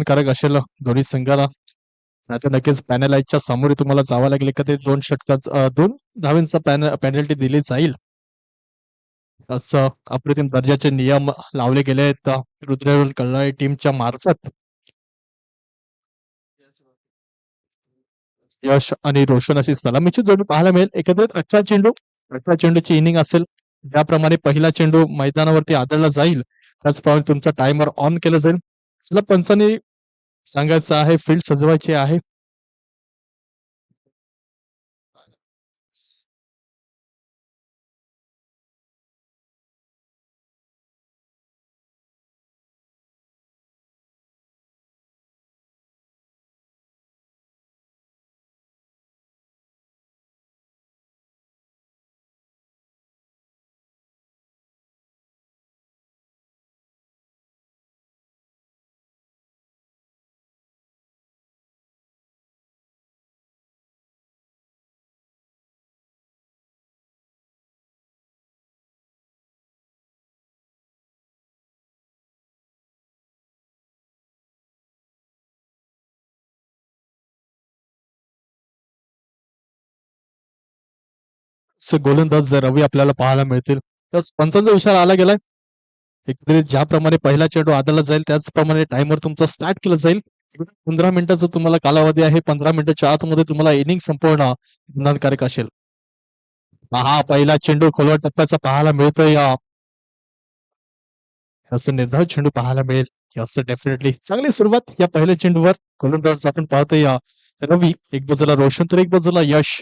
कारक असेल दोन्ही संघाला. नाहीतर नक्कीच पॅनलाईजच्या समोर तुम्हाला जावं लागेल. एकत्रित 2 धावांचा पेनल्टी दिली जाईल. असं अप्रतिम दर्जाचे नियम लावले गेले आहेत रुद्र कल्याण टीमच्या मार्फत. यश आणि रोशन अशी सलामीची जोडी पाहायला मिळेल. एकत्रित 18 चेंडूची इनिंग असेल. ज्याप्रमाणे पहिला चेंडू मैदानावरती आदळला जाईल त्याचप्रमाणे तुमचा टायमर ऑन केला जाईल. चला पंचांनी सांगायचं आहे, फील्ड सजवायची आहे. गोलंदाज रवी आपल्याला पाहायला मिळतील. तर पंचांचा विचार आला गेलाय. एकत्रित ज्याप्रमाणे पहिला चेंडू आदळला जाईल त्याचप्रमाणे टाइमर तुमचा स्टार्ट केला जाईल. 15 मिनिटाचा तुम्हाला कालावधी आहे. 15 मिनिटाच्या आतमध्ये तुम्हाला इनिंग संपवणं बंधनकारक असेल. हा पहिला चेंडू खोलवर टप्प्याचा पाहायला मिळतोय. असं निर्धाव चेंडू पाहायला मिळेल. असं डेफिनेटली चांगली सुरुवात या पहिल्या चेंडूवर गोलंदाज आपण पाहतोय. रवी एक बाजूला, रोशन तर एक बाजूला यश.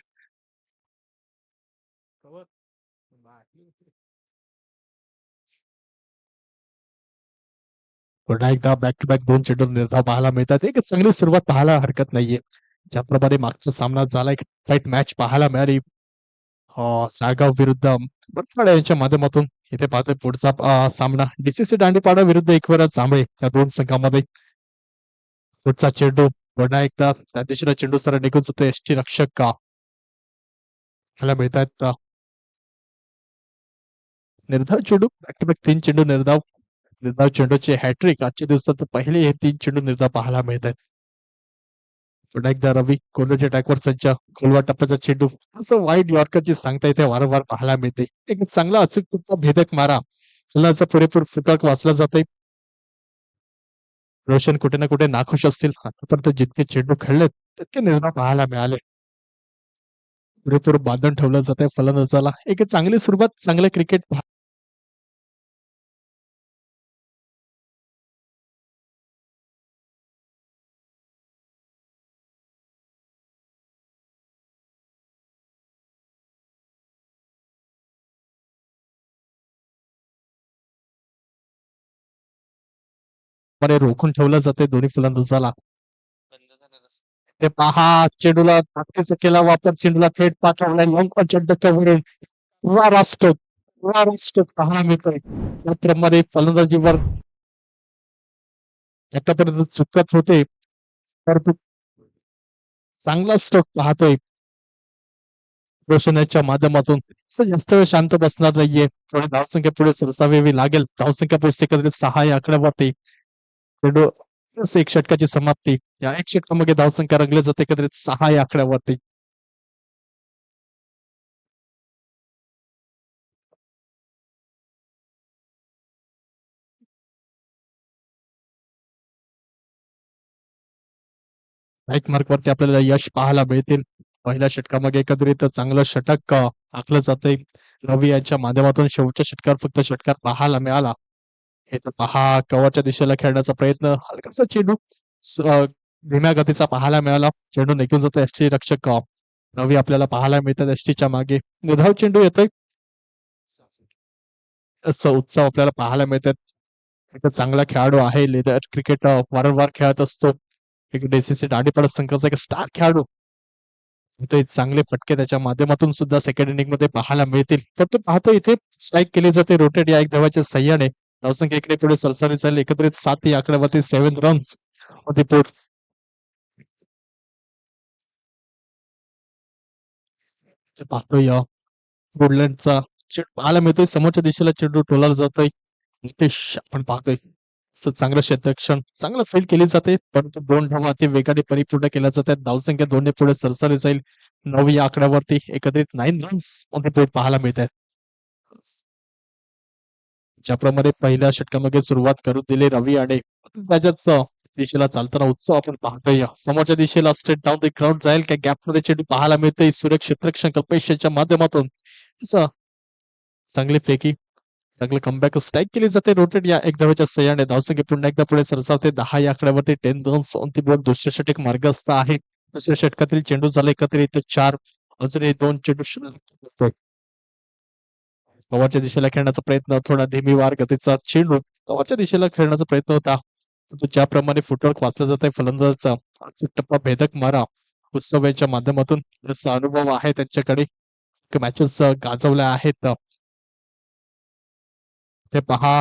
पुन्हा एकदा बॅक टू बॅक 2 चेंडू निर्धाव पाहायला मिळतात. एक चांगली सुरुवात पाहायला हरकत नाहीये. ज्याप्रमाणे मागचा सामना झाला, एक फाईट मॅच पाहायला मिळाली. सायगाव विरुद्ध बटपाडा यांच्या माध्यमातून. इथे पाहतोय पुढचा सामना डीसीसी दांडेपाडा विरुद्ध एकवरा जांभळे या 2 संघामध्ये. पुढचा चेंडू पुन्हा एकदा त्या दिशेला चेंडू सर निघून जातो. एसटी रक्षक का ह्याला मिळतात निर्धाव चेंडू. बॅक टू बॅक 3 चेंडू निर्धाव. निर्धाव चेंडूचे हॅट्रिक आजच्या दिवसात पहिले हे 3 चेंडू निर्धाव पाहायला मिळत आहेत. पुन्हा एकदा रवी कोल्हाच्या ट्रॅकवर सज्ज. खोलवा टप्प्याचा चेंडू. असं वाईट यॉर्करची सांगता इथे वारंवार पाहायला मिळते. एक चांगला अचूक टप्पा भेदक मारा फलनाचा पुरेपूर फुटक वाचला जातोय. रोशन कुठे ना कुठे नाखुश असतील. आतापर्यंत जितके चेंडू खेळलेत तितके निर्धाव पाहायला मिळाले. पुरेपूर बांधून ठेवलं जातंय फलंदाजाला. एक चांगली सुरुवात, चांगलं क्रिकेट रोखून ठेवलं जाते दोन्ही फलंदाजाला. ते पहा चेंडूला ताकदीचा केला वापर. चेंडूला थेट पाठवलाय लॉंग डक्क्यावरून. पाहायला मिळतोय. त्याप्रमाणे फलंदाजीवर आतापर्यंत चुकत होते तर चांगला स्ट्रोक पाहतोय रोशनाच्या माध्यमातून. जास्त वेळ शांत बसणार नाहीये. थोडी धावसंख्या पुढे सरसावी लागेल. धावसंख्या पुढे एकत्रित 6 या आकड्यावरती चेंडू. एक षटकाची समाप्ती. या एक षटकामध्ये धावसंख्या रंगली जाते एकत्रित 6 या आकड्यावरती. लाईक मार्कवरती आपल्याला यश पाहायला मिळतील. पहिल्या षटकामध्ये एकत्रित चांगलं षटक आखलं जातंय रवी यांच्या माध्यमातून. शेवटच्या षटकार फक्त षटकार पाहायला मिळाला. हे तर पहा कव्हरच्या दिशेला खेळण्याचा प्रयत्न. हलकासा चेंडू धीम्या गतीचा पाहायला मिळाला. चेंडू निघून जातो. एसटी रक्षक रवी आपल्याला पाहायला मिळतात एसटीच्या मागे. निर्धाव चेंडू येतोय. असं उत्सव आपल्याला पाहायला मिळतात. एक चांगला खेळाडू आहे. लेदर क्रिकेट वारंवार खेळत असतो. एक डीसीसी दांडेपाडा संघाचा एक स्टार खेळाडू. इथे चांगले फटके त्याच्या माध्यमातून सुद्धा सेकंड इनिंग मध्ये पाहायला मिळतील. फक्त पाहतो इथे स्ट्राईक केली जाते रोटेट या एक धावाच्या सह्याने. धावसंख्या इकडे पुढे सरसरी चालली. एकत्रित 7 या आकड्यावरती 7 रन्स पाहतोय वुडलँडचा पाहायला मिळतोय. समोरच्या दिशेला चेंडू टोलाला जातोय. नितेश आपण पाहतोय चांगलं क्षेत्ररक्षण चांगलं फील्ड केली जाते, परंतु 2 धावा अति वेगाने परिपूर्ण केल्या जातात. धावसंख्या 2 ने पुढे सरसावली जाईल. 9 या आकड्यावरती एकत्रित 9 रन्स ऑन द बोर्ड पाहायला मिळत आहेत. ज्याप्रमाणे पहिल्या षटकामध्ये सुरुवात करून दिली रवी आणि त्याच्याच दिशेला चालताना उत्सव आपण पाहतोय. समोरच्या दिशेला स्ट्रेट डाऊन द ग्राउंड जाईल का गॅपमध्ये चेंडू पाहायला मिळतोय. सुरेख क्षेत्ररक्षण कल्पेश यांच्या माध्यमातून असं चांगली फेकी चांगलं कमबॅक स्ट्राईक केली जाते. रोटेट या एक धावेच्या सहाय्याने धावसंख्या पुन्हा एकदा पुढे सरसावते. 10 या आकड्यावरती 10 रन्स ऑन द बोर्ड. दुसरे षटक मार्गस्थ आहे. दुसऱ्या षटकातील चेंडू झाले एकत्रित 4. अजूनही 2 चेंडू शिल्लक. कव्हरच्या दिशेला खेळण्याचा प्रयत्न थोडा धीमीवार गतीचा चेंडू कव्हरच्या दिशेला खेळण्याचा प्रयत्न होता. परंतु ज्याप्रमाणे फुटवर्क वाचलं जात आहे फलंदाजाचा अचूक टप्पा भेदक मारा उत्सव यांच्या माध्यमातून जसा अनुभव आहे त्यांच्याकडे मॅचेस गाजवल्या आहेत. ते पहा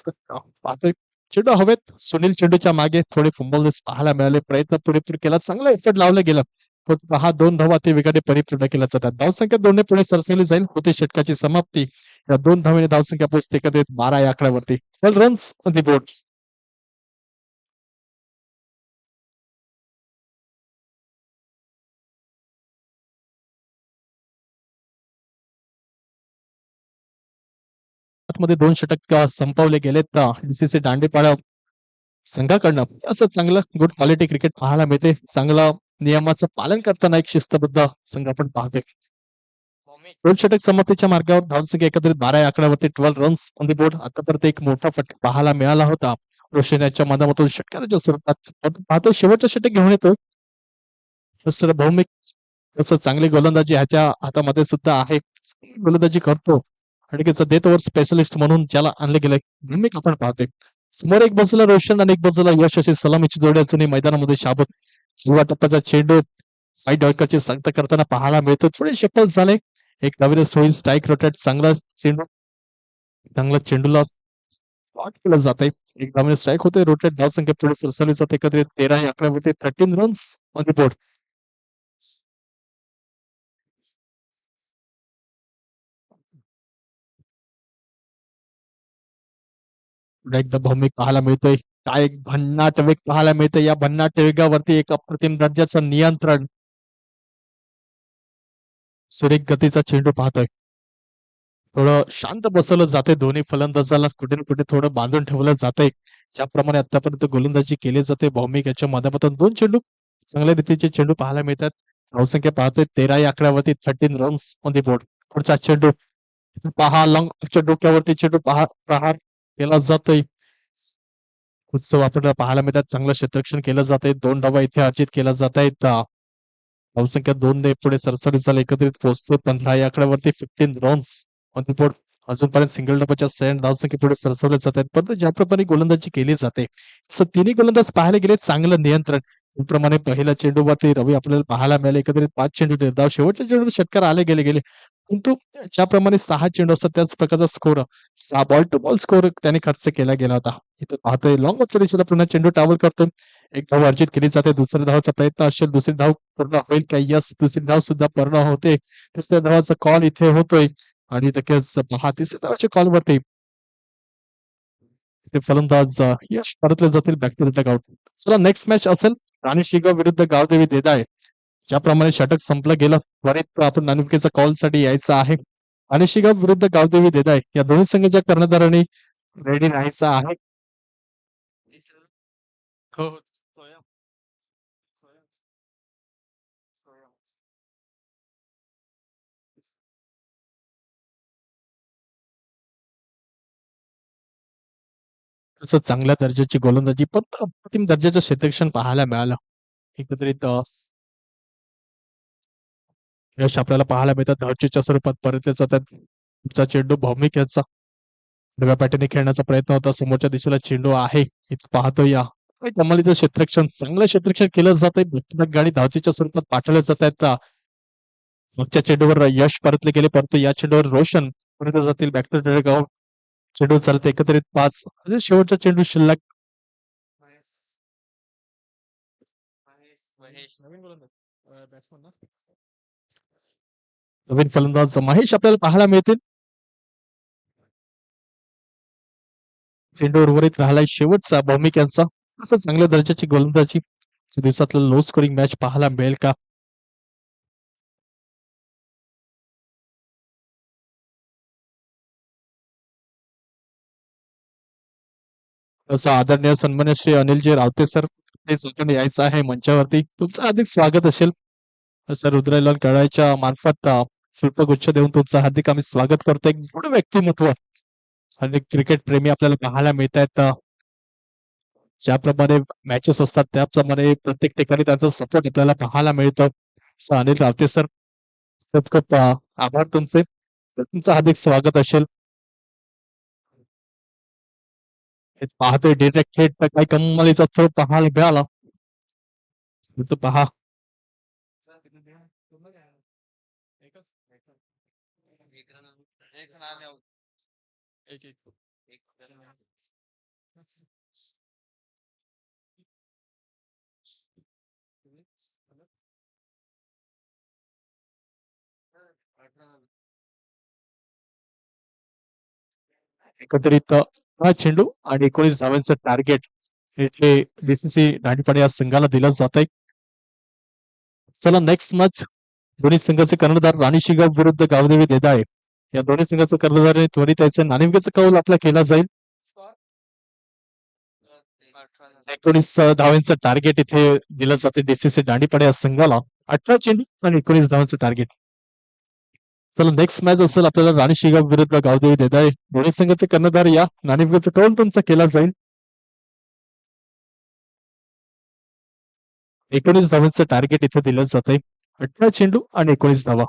पाहतोय चेंडू हवेत सुनील चेंडूच्या मागे थोडे फुंबलनेस पाहायला मिळाले. प्रयत्न पुरेपूर केला चांगला एफर्ट लावला गेला. परंतु पहा 2 धावा अति वेगाने परिपूर्ण केल्या जातात. धावसंख्या 2 ने पुढे सरसावली जाईल. होते षटकाची समाप्ती. या 2 धावेने धावसंख्या पोहोचते एकत्रित 12 या आकड्यावरती. 12 रन्स ऑन द बोर्ड. मध्ये 2 षटक संपवले गेलेत. बीसीसी दांडेपाडा संघाकडनं असं चांगलं गुड क्वालिटी क्रिकेट पाहायला मिळते. चांगलं नियमाचं पालन करताना एक शिस्तबद्ध संघ आपण पाहतोय. 2 षटक समाप्तीच्या मार्गावर धावसंख्या एकत्रित 12 या आकड्यावरती 12 रन्स ऑन द बोर्ड. आतापर्यंत एक मोठा फटका पाहायला मिळाला होता. रोशन याच्या माध्यमातून षटकाराच्या स्वरूपात पाहतो शेवटचं षटक घेऊन येतो. दुसरं भौमिक कसं चांगली गोलंदाजी ह्याच्या हातामध्ये सुद्धा आहे. गोलंदाजी करतो आणि त्याचा डेथ ओव्हर स्पेशलिस्ट म्हणून ज्याला आणले गेले भूमिका आपण पाहतोय. समोर एक बाजूला रोशन आणि एक बाजूला यश अशी सलामीची जोडी अजूनही मैदानामध्ये शाबत किंवा टप्प्याचा चेंडू वाईट डॉयकरची सांगता करताना पाहायला मिळतो. थोडे शपल झाले. एक नवीन होईल स्ट्राईक रोटेट चांगला चेंडूला स्पॉट केलं जात आहे. एक नवीन स्ट्राईक होते रोटेट धावसंख्या पुढे सरसावली जाते एकत्रित 13 या आकड्यावरती 13 रन्स ऑन द बोर्ड. पुन्हा एकदा भौमिक पाहायला मिळतोय. काय एक भन्नाट वेग पाहायला मिळतोय. या भन्नाट वेगावरती एक अप्रतिम दर्जाचं नियंत्रण सुरेख गतीचा चेंडू पाहतोय. थोडं शांत बसवलं जाते दोन्ही फलंदाजाला कुठे ना कुठे थोडं बांधून ठेवलं जातंय. ज्याप्रमाणे आतापर्यंत गोलंदाजी केली जाते भौमिक याच्या माध्यमातून 2 चेंडू चांगल्या रीतीचे चेंडू पाहायला मिळतात. धावसंख्या पाहतोय 13 या आकड्यावरती 13 रन्स ऑन द बोर्ड. पुढचा चेंडू पहा लॉंग डोक्यावरती चेंडू पहा प्रहार केला जातोय. उत्सव आपल्याला पाहायला मिळतात. चांगलं क्षेत्ररक्षण केलं जातंय. 2 धावा इथे अर्जित केल्या जात आहेत. धावसंख्या 2 ने पुढे सरसावली झाली एकत्रित पोहोचतो 15 या आकड्यावरती 15 रन्स ऑन द बोर्ड. अजूनपर्यंत सिंगल डबाच्या 6 धावसंख्या पुढे सरसावले जात आहेत. परंतु ज्याप्रमाणे गोलंदाजी केली जाते तसं तिन्ही गोलंदाज पाहायला गेले चांगलं नियंत्रण. त्याप्रमाणे पहिल्या चेंडूवरती रवी आपल्याला पाहायला मिळाले एकत्रित 5 चेंडू निर्धाव शेवटच्या चेंडूवर षटकार आले गेले. परंतु ज्याप्रमाणे 6 चेंडू असतात त्याच प्रकारचा score 6 ball to ball score त्याने खर्च केला गेला होता. इथं पाहतोय लॉंग ऑफच्या दिशेला पुन्हा चेंडू टावर करतो. एक धाव अर्जित केली जाते. दुसऱ्या धावाचा प्रयत्न असेल. दुसरी धाव पूर्ण होईल का? यस दुसरी धाव सुद्धा पूर्ण होते. तिसऱ्या धावाचा कॉल इथे होतोय आणि लगेच पहा तिसऱ्या धावाच्या कॉलवरती ते फलंदाज यश परतले जातील बॅक टू द डगआउट. चला नेक्स्ट मॅच असेल राणी शिगाव विरुद्ध गावदेवी देदाय. ज्याप्रमाणे षटक संपलं गेलं त्वरित आपण नाणेफेकीचा कॉल साठी यायचं आहे. आणि शिगाव विरुद्ध गावदेवी देदाय या दोन्ही संघाच्या कर्णधारांनी रेडी राहायचं आहे. हो, हो. सोया, सोया, सोया. तसं चांगल्या दर्जाची गोलंदाजी पण अप्रतिम दर्जाचं क्षेत्ररक्षण पाहायला मिळालं. एकत्रित यश आपल्याला पाहायला मिळतात. धावचीच्या स्वरूपात परतले जातात. पुढचा चेंडू भौमिक याचा उजव्या पाठीने खेळण्याचा प्रयत्न होता. समोरच्या दिशेला चेंडू आहे. इथं पाहतो या कमालीचं क्षेत्ररक्षण चांगलं क्षेत्ररक्षण केलं जात आहे. गाडी धावचीच्या स्वरूपात पाठवल्या जात आहेत. मागच्या चेंडूवर यश परतले गेले परंतु या चेंडूवर रोशन परत जातील बॅक टू गाव. चेंडू चालते एकत्रित 5 शेवटचा चेंडू शिल्लक. नवीन फलंदाज महेश आपल्याला पाहायला मिळतील. चेंडू उर्वरित राहिलाय शेवटचा भौमिक यांचा. असं चांगल्या दर्जाची गोलंदाजी दिवसातलं लो स्कोरिंग मॅच पाहायला मिळेल का? असं आदरणीय सन्मान्य श्री अनिलजी रावते सर, प्लीज आपण यायचं आहे मंचावरती. तुमचं हार्दिक स्वागत असेल. सर रुद्रलाल कळायच्या मार्फत पुष्पगुच्छ देऊन तुमचं हार्दिक आम्ही स्वागत करतो. एक गोड व्यक्तिमत्व अनेक क्रिकेट प्रेमी आपल्याला पाहायला मिळत आहेत. ज्याप्रमाणे मॅचेस असतात त्याप्रमाणे प्रत्येक ठिकाणी त्यांचा सपोर्ट आपल्याला पाहायला मिळतं. अनिल रावते सर, खूप खूप आभार तुमचे. तुमचं हार्दिक स्वागत असेल. हे पाहतोय डिरेक्ट थेट काही कमालीचा थ्रो पाहायला मिळाला. तो पहा एकंदरीत हा चेंडू आणि 19 धावांचं टार्गेट इथे बीसीसी दांडीपणे या संघाला दिलं जात आहे. चला नेक्स्ट मॅच दोन्ही संघाचे कर्णधार राणी शिगाव विरुद्ध गावदेवी देदाळे. या दोन्ही संघाचं कर्णधार त्वरित याचं नाणेफेकीचा कौल आपला केला जाईल. 19 धावांचं टार्गेट इथे दिलं जाते डीसीसी दांडीपणे या संघाला. 18 चेंडू आणि 19 धावांचं टार्गेट. चला नेक्स्ट मॅच असेल आपल्याला राणी शिगाव विरुद्ध गावदेवी देदाळे. दोन्ही संघाचे कर्णधार या नाणेफेकीचा कौल तुमचा केला जाईल. 19 धावांचं टार्गेट इथे दिलं जात आहे. 18 चेंडू आणि 19 धावा.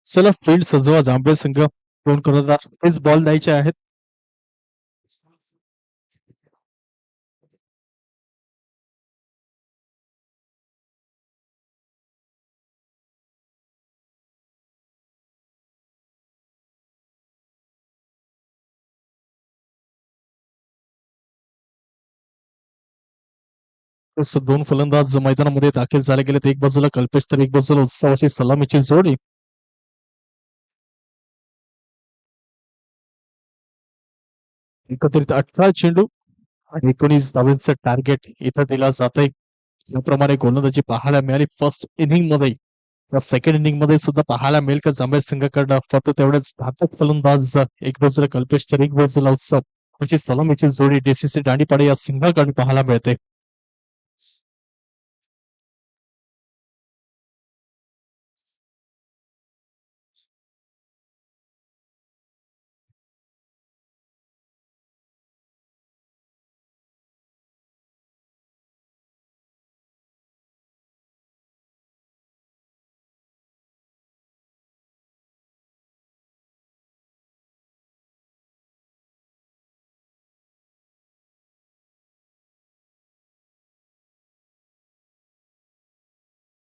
चला फील्ड सजवा जांभळे संघ. दोन कर्णधार तेच बॉल द्यायचे आहेत. दोन फलंदाज मैदानामध्ये दाखल झाले गेलेत. एक बाजूला कल्पेश तर एक बाजूला उत्सवाची सलामीची जोडी. एकत्रित 18 चेंडू आणि 19 धावांचं टार्गेट इथं दिला जात आहे. ज्याप्रमाणे गोलंदाजी पाहायला मिळाली फर्स्ट इनिंग मध्ये, या सेकंड इनिंग मध्ये सुद्धा पाहायला मिळेल का जांभळे संघाकडनं फक्त तेवढेच घातक फलंदाज. एक बाजूला कल्पेश तर एक बाजूला उत्सव अशी सलामीची जोडी डीसीसी दांडीपाडे या संघाकडे पाहायला मिळते.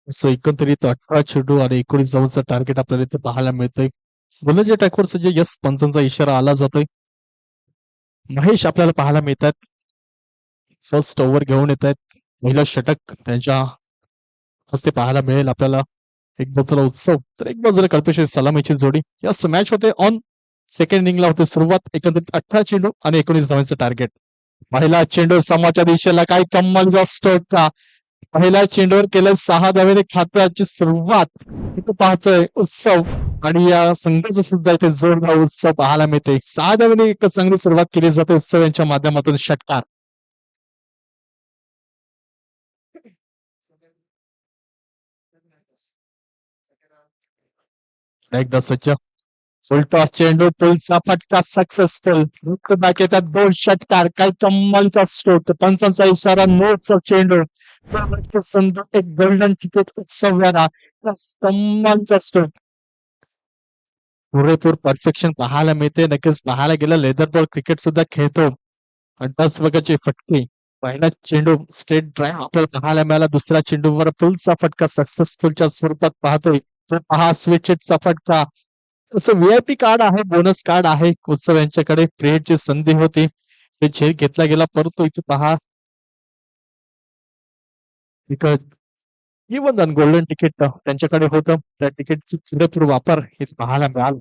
असं एकंदरीत 18 चेंडू आणि 19 धावांचा टार्गेट आपल्याला इथे पाहायला मिळतोय. गोलंदाजी टॅकवर सज्ज यस पंचांचा इशारा आला जातोय. महेश आपल्याला पाहायला मिळतात. फर्स्ट ओव्हर घेऊन येत आहेत. पहिलं षटक त्यांच्या हस्ते पाहायला मिळेल आपल्याला. एक बाजूला उत्सव तर एक बाजूला कल्पेश सलामीची जोडी. या मॅच होते ऑन सेकंड इनिंगला होते सुरुवात. एकंदरीत 18 चेंडू आणि 19 धावांचं टार्गेट. पहिला चेंडू समाच्या दिशेला काय कमालचा स्ट्रोक का. पहिल्या चेंडूवर केलं 6 धावेने खात्याची सुरुवात. इथं पाहतोय उत्सव आणि या संघाचा सुद्धा इथे जोरदार उत्सव पाहायला मिळते. 6 धावेने एक चांगली सुरुवात केली जाते उत्सव यांच्या माध्यमातून. षटकार एकदा सज्ज फुलटॉस चेंडू पुलचा फटका सक्सेसफुल बॅक येतात 2 षटकार काय कमालचा स्ट्रोक पंचांचा इशारा नोटचा चेंडू संधी एक गोल्डन तिकीट उत्सव कमालचा स्ट्रोक पुरेपूर परफेक्शन पाहायला मिळते नक्कीच पाहायला गेलं लेदर बॉल क्रिकेट सुद्धा खेळतो आणि 10 फटके पहिला चेंडू स्ट्रेट ड्राईव्ह आपल्याला पाहायला मिळाला दुसऱ्या चेंडूवर पुलचा फटका सक्सेसफुलच्या स्वरूपात पाहतोय तो पहा स्विच चा फटका तसं व्हीआयपी कार्ड आहे बोनस कार्ड आहे उत्सव यांच्याकडे प्लेटची संधी होती ते झेल घेतला गेला परंतु इथे पहा एक इवन गोल्डन तिकीट त्यांच्याकडे होतं त्या तिकीटचा पुरेपूर वापर हे पाहायला मिळाला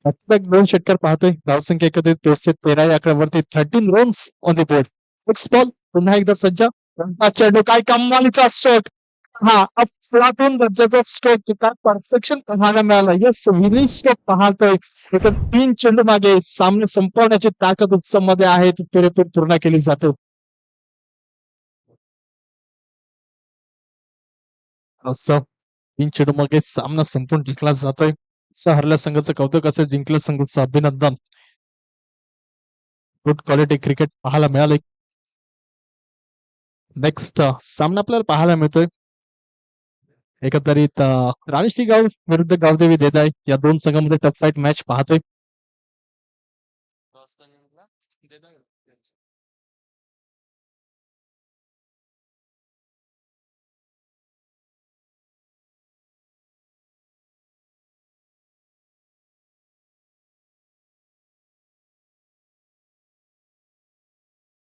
प्रत्येक 2 षटकार पाहतोय धावसंख्या एकत्रित 13 या आकड्यावरती 13 runs on the board next ball पुन्हा एकदा सज्ज कोणता चेंडू काय कमालीचा स्ट्रोक हा अफलातून दर्जाचा स्ट्रोक काय परफेक्शन पाहायला मिळाला यस विनी स्ट्रोक पाहतोय एका 3 चेंडू मागे सामने संपवण्याची ताकद उत्सव मध्ये आहे ती पुरेपूर पूर्ण केली जाते असं 3 चेंडू मागे सामना संपून जिंकला जातोय असं हरल्या संघाचं कौतुक असेल जिंकल्या संघाचं अभिनंदन गुड क्वालिटी क्रिकेट पाहायला मिळाले नेक्स्ट सामना आपल्याला पाहायला मिळतोय एकंदरीत राणीशी गाव विरुद्ध गावदेवी देत आहे या दोन संघांमध्ये टफ फाईट मॅच पाहतोय